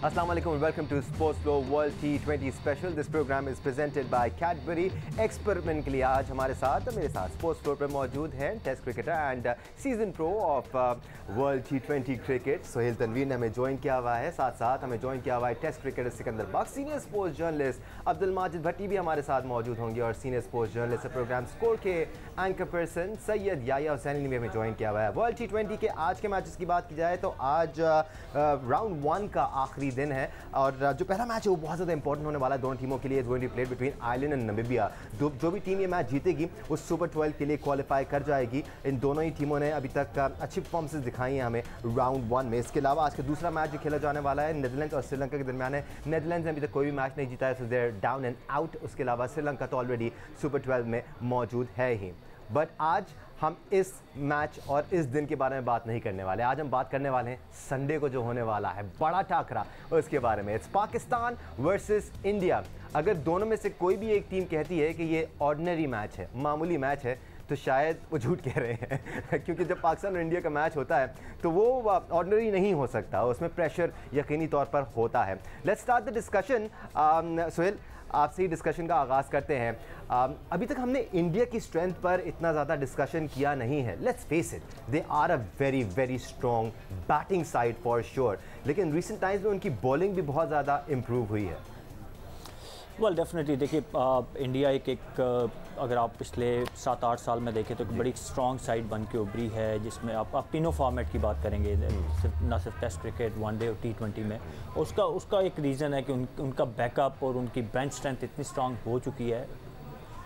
Assalamu alaikum and welcome to Sports Flow World T20 Special. This program is presented by Cadbury. Experiment के लिए आज मेरे साथ sports floor पर मौजूद हैं test cricketer and season pro of world T20 cricket Sohail Tanvir ने हमें ज्वाइन किया हुआ है। साथ साथ हमें ज्वाइन किया हुआ है test cricketer Sikandar Bakht, senior sports journalist Abdul Majid Bhatti भी हमारे साथ मौजूद होंगे और senior sports journalist programme Score के एंकर पर्सन सैयद याया हुसैन ने भी हमें ज्वाइन किया हुआ है। वर्ल्ड T20 के आज के मैचेस की बात की जाए तो आज राउंड 1 का आखिरी दिन है और जो पहला मैच है वो बहुत ज़्यादा इंपॉर्टेंट होने वाला है दोनों टीमों के लिए। Going to play between Ireland and Namibia. जो भी टीम ये मैच जीतेगी वो सुपर 12 के लिए क्वालिफाई कर जाएगी। इन दोनों ही टीमों ने अभी तक अच्छी परफॉर्मेंसेस दिखाई हैं हमें राउंड 1 में। इसके अलावा आज का दूसरा मैच जो खेला जाने वाला है नीदरलैंड्स और श्रीलंका के दरमियान है। नीदरलैंड्स ने अभी तक कोई भी मैच नहीं जीता है, so they're down and out. उसके अलावा श्रीलंका तो ऑलरेडी सुपर 12 में मौजूद है ही। बट आज हम इस मैच और इस दिन के बारे में बात नहीं करने वाले। आज हम बात करने वाले हैं संडे को जो होने वाला है बड़ा टाकरा उसके बारे में। It's Pakistan versus India. अगर दोनों में से कोई भी एक टीम कहती है कि ये ऑर्डिनरी मैच है, मामूली मैच है, तो शायद वो झूठ कह रहे हैं क्योंकि जब पाकिस्तान और इंडिया का मैच होता है तो वो ऑर्डिनरी नहीं हो सकता, उसमें प्रेशर यकीनी तौर पर होता है। Let's start the discussion. Sohail, आपसे ही डिस्कशन का आगाज़ करते हैं। अभी तक हमने इंडिया की स्ट्रेंथ पर इतना ज़्यादा डिस्कशन किया नहीं है। Let's face it, they are a very very strong batting side for sure, लेकिन रिसेंट टाइम्स में उनकी बॉलिंग भी बहुत ज़्यादा इम्प्रूव हुई है। वेल डेफिनेटली देखिए, इंडिया एक अगर आप पिछले 7-8 साल में देखें तो एक बड़ी स्ट्रॉन्ग साइड बन के उभरी है, जिसमें आप तीनों फॉर्मेट की बात करेंगे, ना सिर्फ टेस्ट क्रिकेट, वनडे और T20 में। उसका एक रीज़न है कि उनका बैकअप और उनकी बेंच स्ट्रेंथ इतनी स्ट्रॉन्ग हो चुकी है।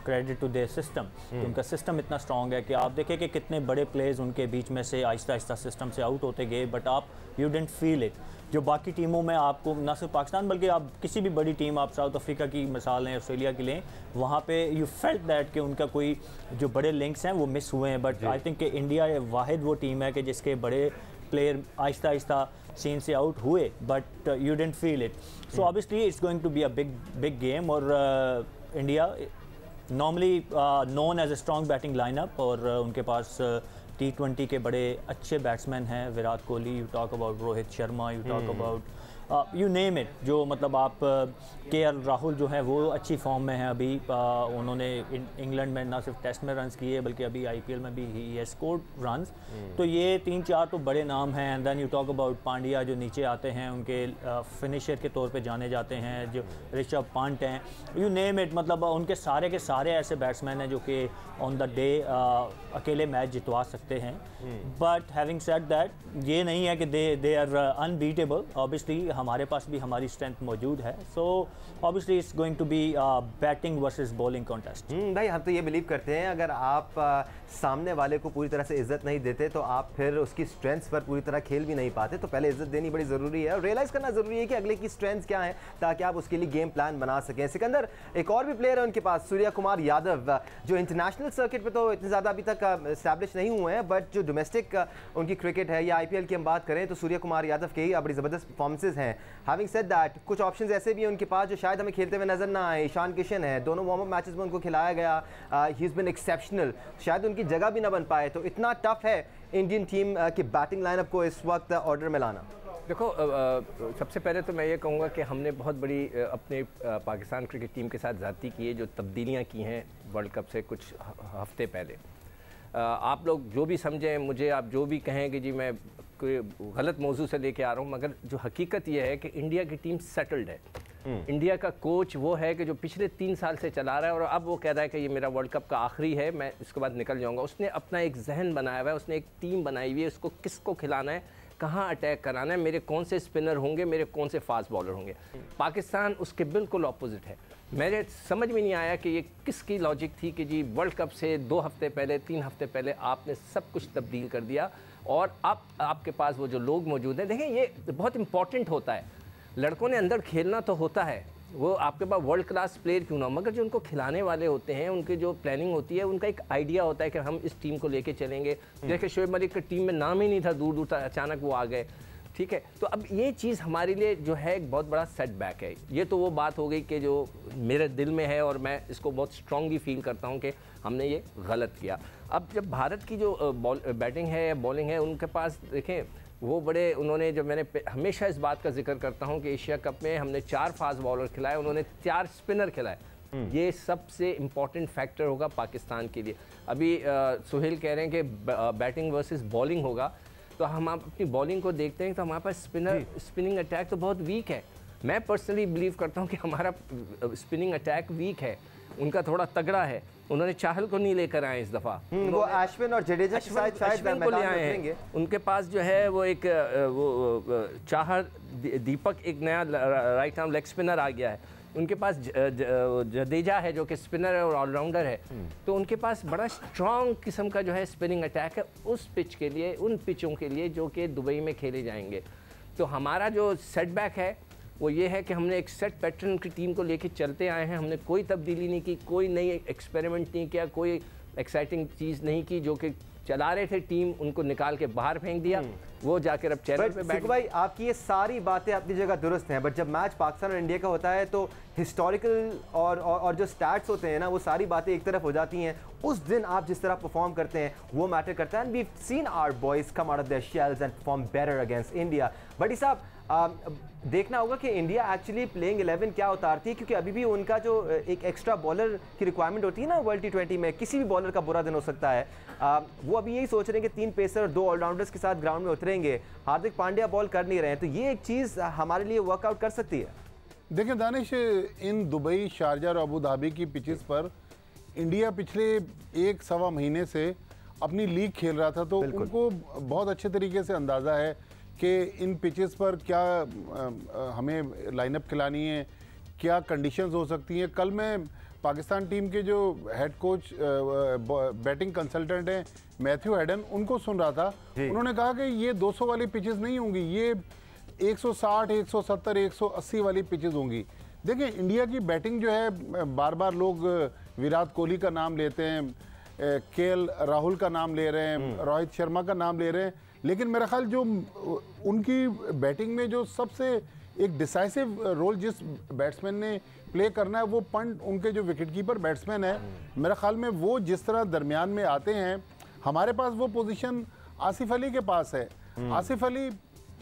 Credit to their system. उनका सिस्टम इतना स्ट्रॉन्ग है कि आप देखें कि कितने बड़े प्लेयर्स उनके बीच में से आहिस्ता आहिस्ता सिस्टम से आउट होते गए, बट आप यू डिडंट फील इट। जो बाकी टीमों में आपको, ना सिर्फ पाकिस्तान बल्कि आप किसी भी बड़ी टीम, आप साउथ अफ्रीका की मिसाल लें, ऑस्ट्रेलिया की लें, वहाँ पे यू फेल्ट दैट कि उनका कोई जो बड़े लिंक्स हैं वो मिस हुए हैं। बट आई थिंक कि इंडिया वाहिद वो टीम है कि जिसके बड़े प्लेयर आहिस्ता आहिस्ता सीन से आउट हुए, but you didn't feel it. So obviously it's going to be a big game. और India normally known as a strong batting lineup, और उनके पास T20 के बड़े अच्छे बैट्समैन हैं। Virat Kohli, you talk about Rohit Sharma, you talk about you name it. जो मतलब आप KL राहुल जो है वो अच्छी फॉर्म में है अभी। उन्होंने इंग्लैंड में ना सिर्फ टेस्ट में रन्स किए बल्कि अभी IPL में भी ही हैज स्कोर्ड रन्स। तो ये 3-4 तो बड़े नाम हैं। And then you talk about Pandya जो नीचे आते हैं, उनके फिनिशर के तौर पे जाने जाते हैं, जो ऋषभ पंत हैं, यू नेम इट। मतलब उनके सारे के सारे ऐसे बैट्समैन हैं जो कि ऑन द डे अकेले मैच जितवा सकते हैं। बट हैविंग सेड दैट, ये नहीं है कि दे आर अनबीटेबल। ऑब्वियसली हमारे पास भी हमारी स्ट्रेंथ मौजूद है। So obviously it's going to be batting versus bowling contest. भाई, हम तो ये बिलीव करते हैं अगर आप सामने वाले को पूरी तरह से इज्जत नहीं देते तो आप फिर उसकी स्ट्रेंथ्स पर पूरी तरह खेल भी नहीं पाते। तो पहले इज्जत देनी बड़ी ज़रूरी है और रियलाइज़ करना ज़रूरी है कि अगले की स्ट्रेंथ्स क्या है ताकि आप उसके लिए गेम प्लान बना सकें। सिकंदर, एक और भी प्लेयर है उनके पास, सूर्या कुमार यादव, जो इंटरनेशनल सर्किट पर तो इतने ज़्यादा अभी तक इस्टेब्लिश नहीं हुए हैं, बट जो डोमेस्टिक उनकी क्रिकेट है या IPL की हम बात करें तो सूर्या कुमार यादव के ही बड़ी ज़बरदस्त परफॉर्मेंसेज हैं। हैविंग सेड दैट, कुछ ऑप्शंस ऐसे भी हैं उनके पास जो शायद हमें खेलते हुए नजर ना आए। ईशान किशन है, दोनों वार्म अप मैचेस में उनको खिलाया गया, ही इज़ बीन एक्सेप्शनल। शायद उनकी जगह भी ना बन पाए। तो इतना टफ है इंडियन टीम की बैटिंग लाइनअप को इस वक्त ऑर्डर में लाना। देखो, सबसे पहले तो मैं ये कहूँगा कि हमने बहुत बड़ी अपने पाकिस्तान क्रिकेट टीम के साथ ज़्यादती की है, जो तब्दीलियाँ की हैं वर्ल्ड कप से कुछ हफ्ते पहले। आप लोग जो भी समझें, मुझे आप जो भी कहें कि जी मैं कोई गलत मौजू से लेके आ रहा हूँ, मगर जो हकीकत ये है कि इंडिया की टीम सेटल्ड है। इंडिया का कोच वो है कि जो पिछले 3 साल से चला रहा है और अब वो कह रहा है कि ये मेरा वर्ल्ड कप का आखिरी है, मैं इसके बाद निकल जाऊंगा। उसने अपना एक जहन बनाया हुआ है, उसने एक टीम बनाई हुई है, उसको किसको खिलाना है, कहाँ अटैक कराना है, मेरे कौन से स्पिनर होंगे, मेरे कौन से फास्ट बॉलर होंगे। पाकिस्तान उसके बिल्कुल ऑपोजिट है। मेरे समझ में नहीं आया कि ये किसकी लॉजिक थी कि जी वर्ल्ड कप से 2 हफ्ते पहले, 3 हफ्ते पहले आपने सब कुछ तब्दील कर दिया और अब आपके पास वो जो लोग मौजूद हैं। देखें, ये बहुत इंपॉर्टेंट होता है। लड़कों ने अंदर खेलना तो होता है, वो आपके पास वर्ल्ड क्लास प्लेयर क्यों ना हो, मगर जो उनको खिलाने वाले होते हैं, उनकी जो प्लानिंग होती है, उनका एक आइडिया होता है कि हम इस टीम को लेके चलेंगे। जैसे शोएब मलिक की टीम में नाम ही नहीं था, दूर दूर तक अचानक वो आ गए। ठीक है, तो अब ये चीज़ हमारे लिए जो है एक बहुत बड़ा सेटबैक है। ये तो वो बात हो गई कि जो मेरे दिल में है और मैं इसको बहुत स्ट्रांगली फील करता हूँ कि हमने ये गलत किया। अब जब भारत की जो बैटिंग है या बॉलिंग है, उनके पास देखें वो बड़े उन्होंने, जब मैंने हमेशा इस बात का जिक्र करता हूँ कि एशिया कप में हमने 4 फास्ट बॉलर खिलाए, उन्होंने 4 स्पिनर खिलाए। ये सबसे इम्पॉर्टेंट फैक्टर होगा पाकिस्तान के लिए। अभी सुहेल कह रहे हैं कि बैटिंग वर्सेस बॉलिंग होगा, तो हम आप अपनी बॉलिंग को देखते हैं तो हमारे पास स्पिनिंग अटैक तो बहुत वीक है। मैं पर्सनली बिलीव करता हूँ कि हमारा स्पिनिंग अटैक वीक है, उनका थोड़ा तगड़ा है। उन्होंने चाहल को नहीं लेकर आए इस दफ़ा, वो अश्विन और जडेजा शायद को ले आए हैं। उनके पास जो है वो एक वो चाहल दीपक एक नया राइट आर्म लेग स्पिनर आ गया है। उनके पास जडेजा है जो कि स्पिनर है और ऑलराउंडर है, तो उनके पास बड़ा स्ट्रॉन्ग किस्म का जो है स्पिनिंग अटैक है उस पिच के लिए, उन पिचों के लिए जो कि दुबई में खेले जाएंगे। तो हमारा जो सेटबैक है वो ये है कि हमने एक सेट पैटर्न की टीम को लेके चलते आए हैं। हमने कोई तब्दीली नहीं की, कोई नई एक्सपेरिमेंट नहीं किया, कोई एक्साइटिंग चीज़ नहीं की। जो कि चला रहे थे टीम, उनको निकाल के बाहर फेंक दिया, वो जाकर अब चैनल पे बैठ। भाई आपकी ये सारी बातें अपनी जगह दुरुस्त हैं, बट जब मैच पाकिस्तान और इंडिया का होता है तो हिस्टोरिकल और जो स्टैट्स होते हैं ना, वो सारी बातें एक तरफ हो जाती हैं। उस दिन आप जिस तरह परफॉर्म करते हैं वो मैटर करता है। And we seen our boys come out of their shells and perform better against India. But साहब देखना होगा कि इंडिया एक्चुअली प्लेइंग 11 क्या उतारती है, क्योंकि अभी भी उनका जो एक एक्स्ट्रा बॉलर की रिक्वायरमेंट होती है ना वर्ल्ड T20 में, किसी भी बॉलर का बुरा दिन हो सकता है। वो अभी यही सोच रहे हैं कि 3 पेसर और 2 ऑलराउंडर्स के साथ ग्राउंड में उतरेंगे। हार्दिक पांड्या बॉल कर नहीं रहे हैं, तो ये एक चीज़ हमारे लिए वर्कआउट कर सकती है। देखिए दानिश, इन दुबई, शारजा और अबू धाबी की पिचेस पर इंडिया पिछले 1-1.25 महीने से अपनी लीग खेल रहा था, तो उनको बहुत अच्छे तरीके से अंदाज़ा है कि इन पिचेस पर क्या हमें लाइनअप खिलानी है, क्या कंडीशंस हो सकती हैं। कल मैं पाकिस्तान टीम के जो हेड कोच बैटिंग कंसल्टेंट हैं मैथ्यू हेडन, उनको सुन रहा था। उन्होंने कहा कि ये 200 वाली पिचेस नहीं होंगी, ये 160, 170, 180 वाली पिचेस होंगी। देखिए इंडिया की बैटिंग जो है, बार बार लोग विराट कोहली का नाम लेते हैं, केएल राहुल का नाम ले रहे हैं, रोहित शर्मा का नाम ले रहे हैं, लेकिन मेरा ख्याल जो उनकी बैटिंग में जो सबसे एक डिसाइसिव रोल जिस बैट्समैन ने प्ले करना है, वो पंट, उनके जो विकेटकीपर बैट्समैन है, मेरा ख्याल में वो जिस तरह दरमियान में आते हैं, हमारे पास वो पोजीशन आसिफ अली के पास है। आसिफ अली,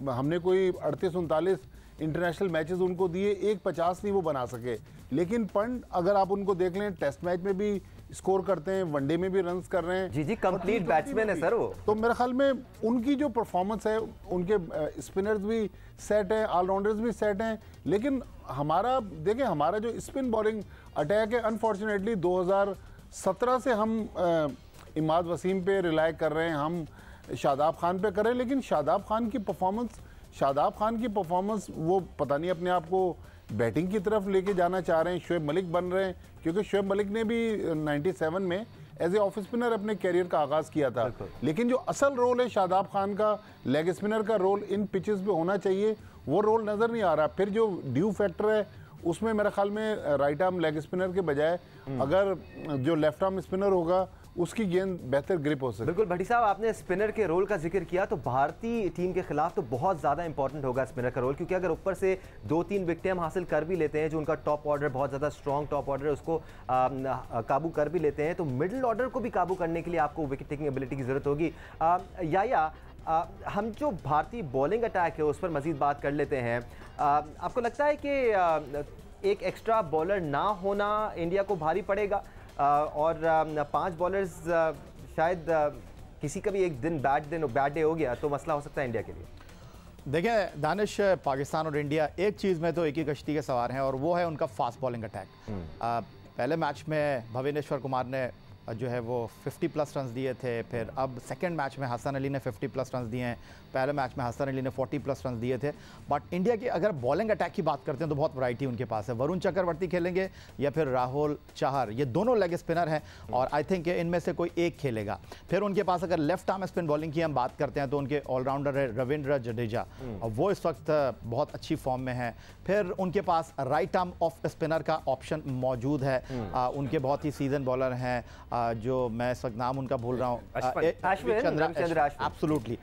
हमने कोई 38-39 इंटरनेशनल मैचेस उनको दिए, 150 नहीं वो बना सके, लेकिन पंट अगर आप उनको देख लें, टेस्ट मैच में भी स्कोर करते हैं, वनडे में भी रन्स कर रहे हैं। जी कंप्लीट बैट्समैन है सर वो। तो मेरे ख्याल में उनकी जो परफॉर्मेंस है, उनके स्पिनर्स भी सेट हैं, ऑलराउंडर्स भी सेट हैं, लेकिन हमारा देखिए, हमारा जो स्पिन बॉलिंग अटैक है, अनफॉर्चुनेटली 2017 से हम इमाद वसीम पे रिलाय कर रहे हैं, हम शादाब खान पे कर रहे हैं, लेकिन शादाब खान की परफॉर्मेंस वो पता नहीं अपने आप को बैटिंग की तरफ लेके जाना चाह रहे हैं, शोएब मलिक बन रहे हैं, क्योंकि शोएब मलिक ने भी 97 में एज ए ऑफ स्पिनर अपने कैरियर का आगाज़ किया था। लेकिन जो असल रोल है शादाब खान का, लेग स्पिनर का रोल इन पिचेस पे होना चाहिए, वो रोल नज़र नहीं आ रहा। फिर जो ड्यू फैक्टर है उसमें मेरे ख्याल में राइट आर्म लेग स्पिनर के बजाय अगर जो लेफ्ट आर्म स्पिनर होगा उसकी गेंद बेहतर ग्रिप हो सकती है। बिल्कुल भट्टी साहब, आपने स्पिनर के रोल का जिक्र किया, तो भारतीय टीम के खिलाफ तो बहुत ज़्यादा इंपॉर्टेंट होगा स्पिनर का रोल, क्योंकि अगर ऊपर से 2-3 विकेटें हम हासिल कर भी लेते हैं, जो उनका टॉप ऑर्डर बहुत ज़्यादा स्ट्रॉन्ग टॉप ऑर्डर है, उसको काबू कर भी लेते हैं, तो मिडिल ऑर्डर को भी काबू करने के लिए आपको विकेट टेकिंग एबिलिटी की ज़रूरत होगी। हम जो भारतीय बॉलिंग अटैक है उस पर मज़ीद बात कर लेते हैं। आपको लगता है कि एक एक्स्ट्रा बॉलर ना होना इंडिया को भारी पड़ेगा, और 5 बॉलर्स शायद किसी का भी एक दिन बैड डे हो गया तो मसला हो सकता है इंडिया के लिए? देखिए दानिश, पाकिस्तान और इंडिया एक चीज़ में तो एक ही कश्ती के सवार हैं, और वो है उनका फास्ट बॉलिंग अटैक। पहले मैच में भुवनेश्वर कुमार ने जो है वो 50+ रन्स दिए थे, फिर अब सेकंड मैच में हसन अली ने 50+ रन्स दिए हैं, पहले मैच में हसन अली ने 40+ रन्स दिए थे। बट इंडिया की अगर बॉलिंग अटैक की बात करते हैं तो बहुत वैरायटी उनके पास है। वरुण चक्रवर्ती खेलेंगे या फिर राहुल चाहर, ये दोनों लेग स्पिनर हैं, और आई थिंक इनमें से कोई एक खेलेगा। फिर उनके पास अगर लेफ्ट आर्म स्पिन बॉलिंग की हम बात करते हैं तो उनके ऑलराउंडर है रविंद्र जडेजा, और वो इस वक्त बहुत अच्छी फॉर्म में है। फिर उनके पास राइट आर्म ऑफ स्पिनर का ऑप्शन मौजूद है, उनके बहुत ही सीजन बॉलर हैं, जो मैं इस वक्त नाम उनका भूल रहा हूँ, अश्विन, एब्सोल्युटली।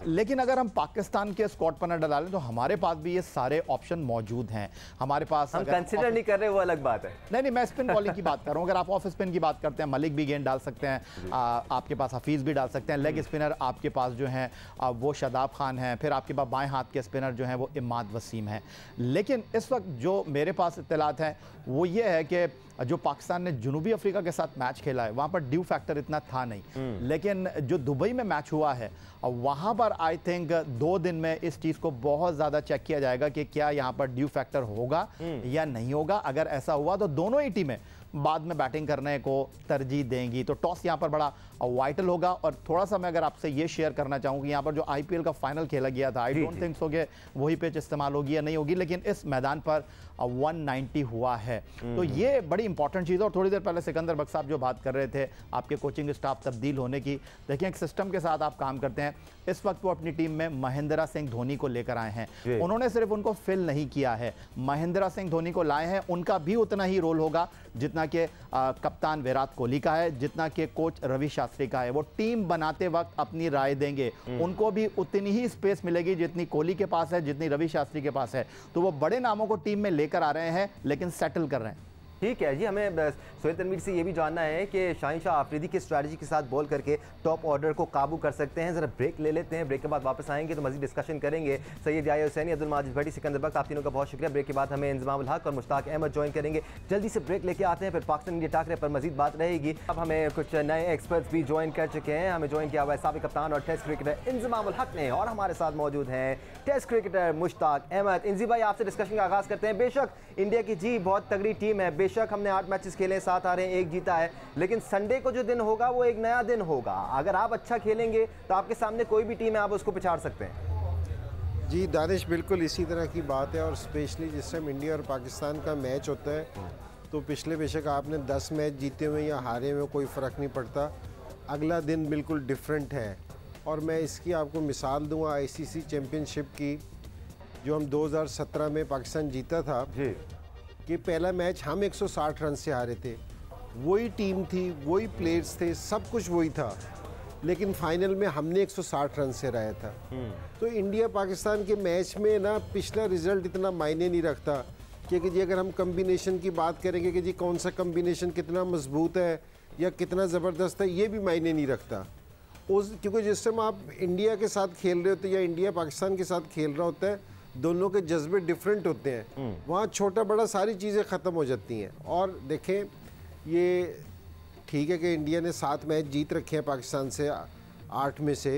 लेकिन लेकिन अगर हम पाकिस्तान के स्क्वाड पर न डालें तो हमारे पास भी ये सारे ऑप्शन मौजूद हैं। हमारे पास हम कंसिडर नहीं कर रहे, वो अलग बात है। नहीं, मैं स्पिन बॉलिंग की बात कर रहा हूँ। अगर आप ऑफ स्पिन की बात करते हैं, मलिक भी गेंद डाल सकते हैं, आपके पास हफीज़ भी डाल सकते हैं। लेग स्पिनर आपके पास जो हैं वो शादाब खान हैं, फिर आपके पास बाएं हाथ के स्पिनर जो हैं वो इमाद वसीम हैं। लेकिन इस वक्त जो मेरे पास इत्तलात हैं वो ये है कि जो पाकिस्तान ने जनूबी अफ्रीका के साथ मैच खेला है वहाँ पर ड्यू फैक्टर इतना था नहीं, लेकिन जो दुबई में मैच हुआ है वहाँ पर आई थिंक 2 दिन में इस चीज़ को बहुत ज़्यादा चेक किया जाएगा कि क्या यहाँ पर ड्यू फैक्टर होगा या नहीं होगा। अगर ऐसा हुआ तो दोनों ही टीमें बाद में बैटिंग करने को तरजीह देंगी, तो टॉस यहाँ पर बड़ा वाइटल होगा। और थोड़ा सा मैं अगर आपसे ये शेयर करना चाहूँ कि यहाँ पर जो आईपीएल का फाइनल खेला गया था, आई डोंट थिंक सो कि वही पिच इस्तेमाल होगी या नहीं होगी, लेकिन इस मैदान पर 190 हुआ है, तो ये बड़ी इंपॉर्टेंट चीज़ है। और थोड़ी देर पहले सिकंदर बख्श साहब जो बात कर रहे थे आपके कोचिंग स्टाफ तब्दील होने की, देखिए एक सिस्टम के साथ आप काम करते हैं। इस वक्त वो अपनी टीम में महेंद्र सिंह धोनी को लेकर आए हैं, उन्होंने सिर्फ उनको फिल नहीं किया है, महेंद्र सिंह धोनी को लाए हैं, उनका भी उतना ही रोल होगा जितना कि कप्तान विराट कोहली का है, जितना कि कोच रवि शास्त्री का है। वो टीम बनाते वक्त अपनी राय देंगे, उनको भी उतनी ही स्पेस मिलेगी जितनी कोहली के पास है, जितनी रवि शास्त्री के पास है। तो वो बड़े नामों को टीम में लेकर आ रहे हैं, लेकिन सेटल कर रहे हैं। ठीक है जी, हमें सोहेल तनवीर से ये भी जानना है कि शाहीन शाह आफरीदी की स्ट्रैटेजी के साथ बॉल करके टॉप ऑर्डर को काबू कर सकते हैं। जरा ब्रेक ले लेते हैं, ब्रेक के बाद वापस आएंगे तो मजीद डिस्कशन करेंगे। सैयद याहिया हुसैनी, अब्दुल माजिद भट्टी, सिकंदर बख्श, आप तीनों का बहुत शुक्रिया। ब्रेक के बाद हमें इंजमाम उल हक और मुश्ताक अहमद ज्वाइन करेंगे। जल्दी से ब्रेक लेके आते हैं, फिर पाकिस्तान इंडिया टाकरे पर मजीद बात रहेगी। अब हमें कुछ नए एक्सपर्ट्स भी ज्वाइन कर चुके हैं। हमें ज्वाइन किया हुआ है साबिक कप्तान और टेस्ट क्रिकेटर इंजमाम उल हक ने, और हमारे साथ मौजूद हैं टेस्ट क्रिकेटर मुश्ताक अहमद। इंजी भाई, आपसे डिस्कशन का आगाज़ करते हैं। बेशक इंडिया की जी बहुत तगड़ी टीम है, बेशक हमने 8 मैचेस खेले, 7 हारे, 1 जीता है, लेकिन संडे को जो दिन होगा वो एक नया दिन होगा। अगर आप अच्छा खेलेंगे तो आपके सामने कोई भी टीम है, आप उसको पिछाड़ सकते हैं। जी दानिश, बिल्कुल इसी तरह की बात है। और स्पेशली जिस टाइम इंडिया और पाकिस्तान का मैच होता है तो पिछले बेशक आपने 10 मैच जीते हुए या हारे हुए कोई फ़र्क नहीं पड़ता, अगला दिन बिल्कुल डिफरेंट है। और मैं इसकी आपको मिसाल दूँगा आईसीसी चैम्पियनशिप की, जो हम 2017 में पाकिस्तान जीता था जी, कि पहला मैच हम 160 रन से हारे थे। वही टीम थी, वही प्लेयर्स थे, सब कुछ वही था, लेकिन फाइनल में हमने 160 रन से रहा था। तो इंडिया पाकिस्तान के मैच में ना पिछला रिजल्ट इतना मायने नहीं रखता, क्योंकि जी अगर हम कम्बिनेशन की बात करेंगे कि जी कौन सा कम्बिनेशन कितना मजबूत है या कितना ज़बरदस्त है, ये भी मायने नहीं रखता क्योंकि जिस टाइम आप इंडिया के साथ खेल रहे होते हैं या इंडिया पाकिस्तान के साथ खेल रहा होता है, दोनों के जज्बे डिफरेंट होते हैं। वहाँ छोटा बड़ा सारी चीज़ें ख़त्म हो जाती हैं। और देखें, ये ठीक है कि इंडिया ने 7 मैच जीत रखे हैं पाकिस्तान से 8 में से,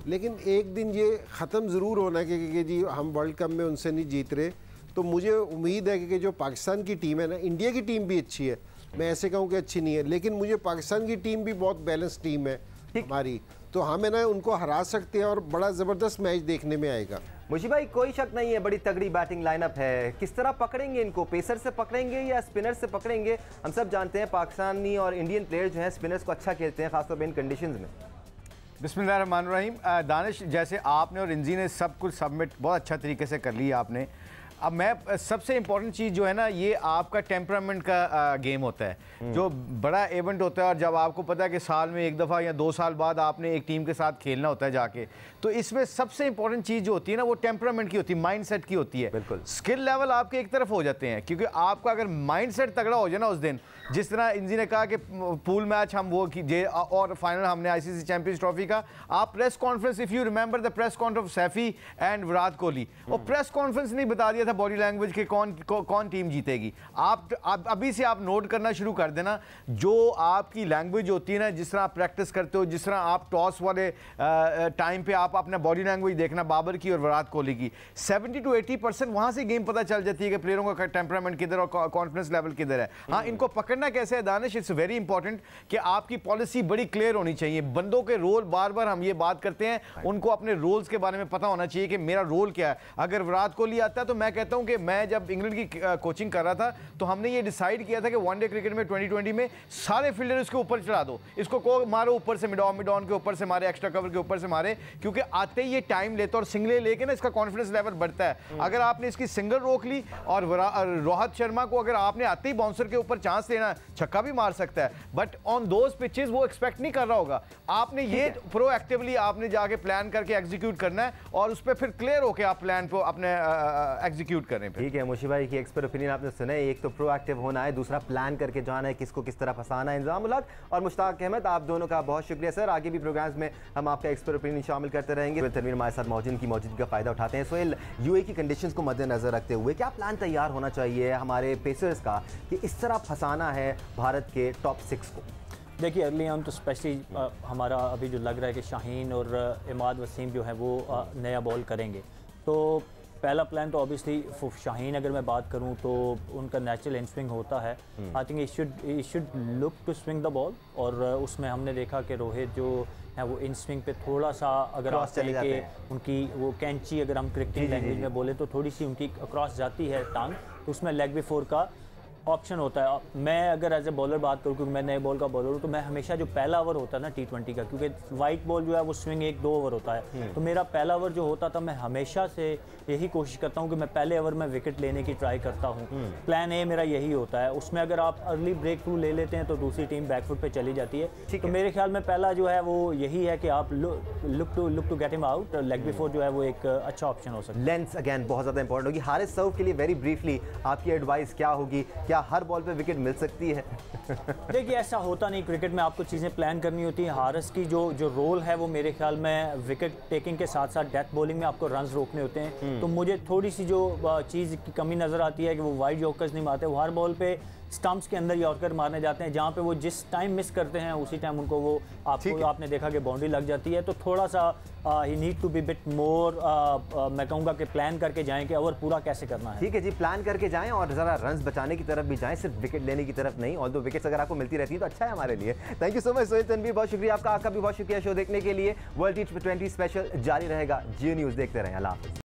लेकिन एक दिन ये ख़त्म ज़रूर होना है कि जी हम वर्ल्ड कप में उनसे नहीं जीत रहे। तो मुझे उम्मीद है कि जो पाकिस्तान की टीम है ना, इंडिया की टीम भी अच्छी है, मैं ऐसे कहूँ कि अच्छी नहीं है, लेकिन मुझे पाकिस्तान की टीम भी बहुत बैलेंस टीम है हमारी, तो हम है ना उनको हरा सकते हैं और बड़ा ज़बरदस्त मैच देखने में आएगा। मुझे भाई कोई शक नहीं है, बड़ी तगड़ी बैटिंग लाइनअप है। किस तरह पकड़ेंगे इनको, पेसर से पकड़ेंगे या स्पिनर से पकड़ेंगे? हम सब जानते हैं पाकिस्तानी और इंडियन प्लेयर जो हैं स्पिनर्स को अच्छा खेलते हैं, खासतौर पर इन कंडीशंस में। बिस्मिल्लाहिर्रहमानिर्रहीम। दानिश, जैसे आपने और इंजी ने सब कुछ सबमिट बहुत अच्छा तरीके से कर लिया आपने। अब मैं सबसे इम्पॉर्टेंट चीज़ जो है ना, ये आपका टेम्परामेंट का गेम होता है, जो बड़ा इवेंट होता है। और जब आपको पता है कि साल में 1 दफ़ा या 2 साल बाद आपने एक टीम के साथ खेलना होता है जाके, तो इसमें सबसे इंपॉर्टेंट चीज़ जो होती है ना, वो टेम्परामेंट की होती है, माइंड सेट की होती है। बिल्कुल, स्किल लेवल आपके एक तरफ हो जाते हैं, क्योंकि आपका अगर माइंड सेट तगड़ा हो जाए ना उस दिन, जिस तरह इंजी ने कहा कि पूल मैच हम वो कीजिए और फाइनल हमने आईसीसी चैंपियंस ट्रॉफी का, आप press conference, if you remember the press conference of Saifi and Virat Kohli, और प्रेस कॉन्फ्रेंस नहीं बता दिया था बॉडी लैंग्वेज के कौन टीम जीतेगी। आप अभी से आप नोट करना शुरू कर देना, जो आपकी लैंग्वेज होती है ना, जिस तरह आप प्रैक्टिस करते हो, जिस तरह आप टॉस वाले टाइम पे आप अपना बॉडी लैंग्वेज देखना, बाबर की और विराट कोहली की 70 to 80% वहां से गेम पता चल जाती है कि प्लेयरों का टेम्परामेंट किधर और कॉन्फिडेंस लेवल किधर है। हाँ, इनको पकड़ना कैसे है दानिश, इट्स वेरी इंपॉर्टेंट कि आपकी पॉलिसी बड़ी क्लियर होनी चाहिए। बंदों के रोल, बार बार हम ये बात करते हैं, उनको अपने रोल्स के बारे में पता होना चाहिए कि मेरा रोल क्या है। अगर विराट कोहली आता है तो मैं मैं कहता हूं कि मैं जब इंग्लैंड की कोचिंग कर रहा था तो हमने ये डिसाइड किया था कि वनडे क्रिकेट में 2020 में सारे फील्डर इसके ऊपर चढ़ा दो, इसको को मारो ऊपर से, मिड ऑन के ऊपर से मारे, एक्स्ट्रा कवर के ऊपर से मारे, क्योंकि आते ही ये टाइम लेता और सिंगले लेके ना इसका कॉन्फिडेंस लेवल बढ़ता है। अगर आपने इसकी सिंगल रोक ली और रोहित शर्मा को अगर आपने आते ही बाउंसर के ऊपर चांस देना, छक्का भी मार सकता है, बट ऑन दोज पिचेस वो एक्सपेक्ट नहीं कर रहा होगा। आपने ये प्रोएक्टिवली आपने जाके प्लान करके एग्जीक्यूट करना है और उस पर फिर क्लियर होकर आप प्लान को अपने एग्जीक्यूट करें। ठीक है, मुशी भाई की एक्सपर्ट ओपिनियन आपने सुना है। एक तो प्रोएक्टिव होना है, दूसरा प्लान करके जाना है किसको किस तरह फंसाना है। इंजाम उल हक और मुश्ताक अहमद, आप दोनों का बहुत शुक्रिया सर। आगे भी प्रोग्राम्स में हम आपका एक्सपर्ट ओपिनियन शामिल करते रहेंगे। तनवीर हमारे साथ मौजूदगी का फायदा उठाते हैं। सोहेल, यूएई की कंडीशंस को मद्देनजर रखते हुए क्या प्लान तैयार होना चाहिए हमारे पेसर्स का कि इस तरह फंसाना है भारत के टॉप 6 को? देखिए, अर्ली ऑन तो स्पेशली हमारा अभी जो लग रहा है कि शाहीन और इमाद वसीम जो है वो नया बॉल करेंगे, तो पहला प्लान तो ऑब्वियसली शाहीन अगर मैं बात करूं तो उनका नेचुरल इन स्विंग होता है। I think he should look to swing the ball, और उसमें हमने देखा कि रोहित जो है वो इन स्विंग पे थोड़ा सा अगर आप चले कि उनकी वो कैंची अगर हम क्रिकेटिंग लैंग्वेज में बोले तो थोड़ी सी उनकी क्रॉस जाती है टांग, तो उसमें लेग बिफोर का ऑप्शन होता है। मैं अगर एज ए बॉलर बात करूँ, क्योंकि मैं नए बॉल का बॉलर हूँ, तो मैं हमेशा जो पहला ओवर होता है ना T20 का, क्योंकि वाइट बॉल जो है वो स्विंग 1-2 ओवर होता है, तो मेरा पहला ओवर जो होता था मैं हमेशा से यही कोशिश करता हूँ कि मैं पहले ओवर में विकेट लेने की ट्राई करता हूँ। प्लान ए मेरा यही होता है। उसमें अगर आप अर्ली ब्रेक थ्रू ले लेते हैं तो दूसरी टीम बैकफुट पे चली जाती है। तो मेरे ख्याल में पहला जो है वो यही है कि आप look to get him out. Leg before जो है वो एक अच्छा ऑप्शन हो सकता है। लेंथ अगेन बहुत ज़्यादा इंपॉर्टेंट होगी। हारिस सऊफ के लिए वेरी ब्रीफली आपकी एडवाइस क्या होगी? क्या हर बॉल पे विकेट मिल सकती है? देखिए, ऐसा होता नहीं। क्रिकेट में आपको चीज़ें प्लान करनी होती हैं। हारिस की जो रोल है वो मेरे ख्याल में विकेट टेकिंग के साथ साथ डेथ बॉलिंग में आपको रन्स रोकने होते हैं। तो मुझे थोड़ी सी जो चीज़ की कमी नज़र आती है कि वो वाइड यॉर्कर्स नहीं मारते, वो हर बॉल पे स्टंप्स के अंदर यॉर्कर मारने जाते हैं, जहाँ पे वो जिस टाइम मिस करते हैं उसी टाइम उनको वो आपने देखा कि बाउंड्री लग जाती है। तो थोड़ा सा ही need to be bit more, मैं कहूँगा कि प्लान करके जाएं कि ओवर पूरा कैसे करना है। ठीक है जी, प्लान करके जाएं और ज़रा रन्स बचाने की तरफ भी जाएं, सिर्फ विकेट लेने की तरफ नहीं। ऑल्दो विकेट्स अगर आपको मिलती रहती है तो अच्छा है हमारे लिए। Thank you so much Sohail Tanvir, बहुत शुक्रिया आपका भी बहुत शुक्रिया शो देखने के लिए। वर्ल्ड T20 स्पेशल जारी रहेगा। जियो न्यूज़ देखते रहें। अल्लाह हाफ़िज़।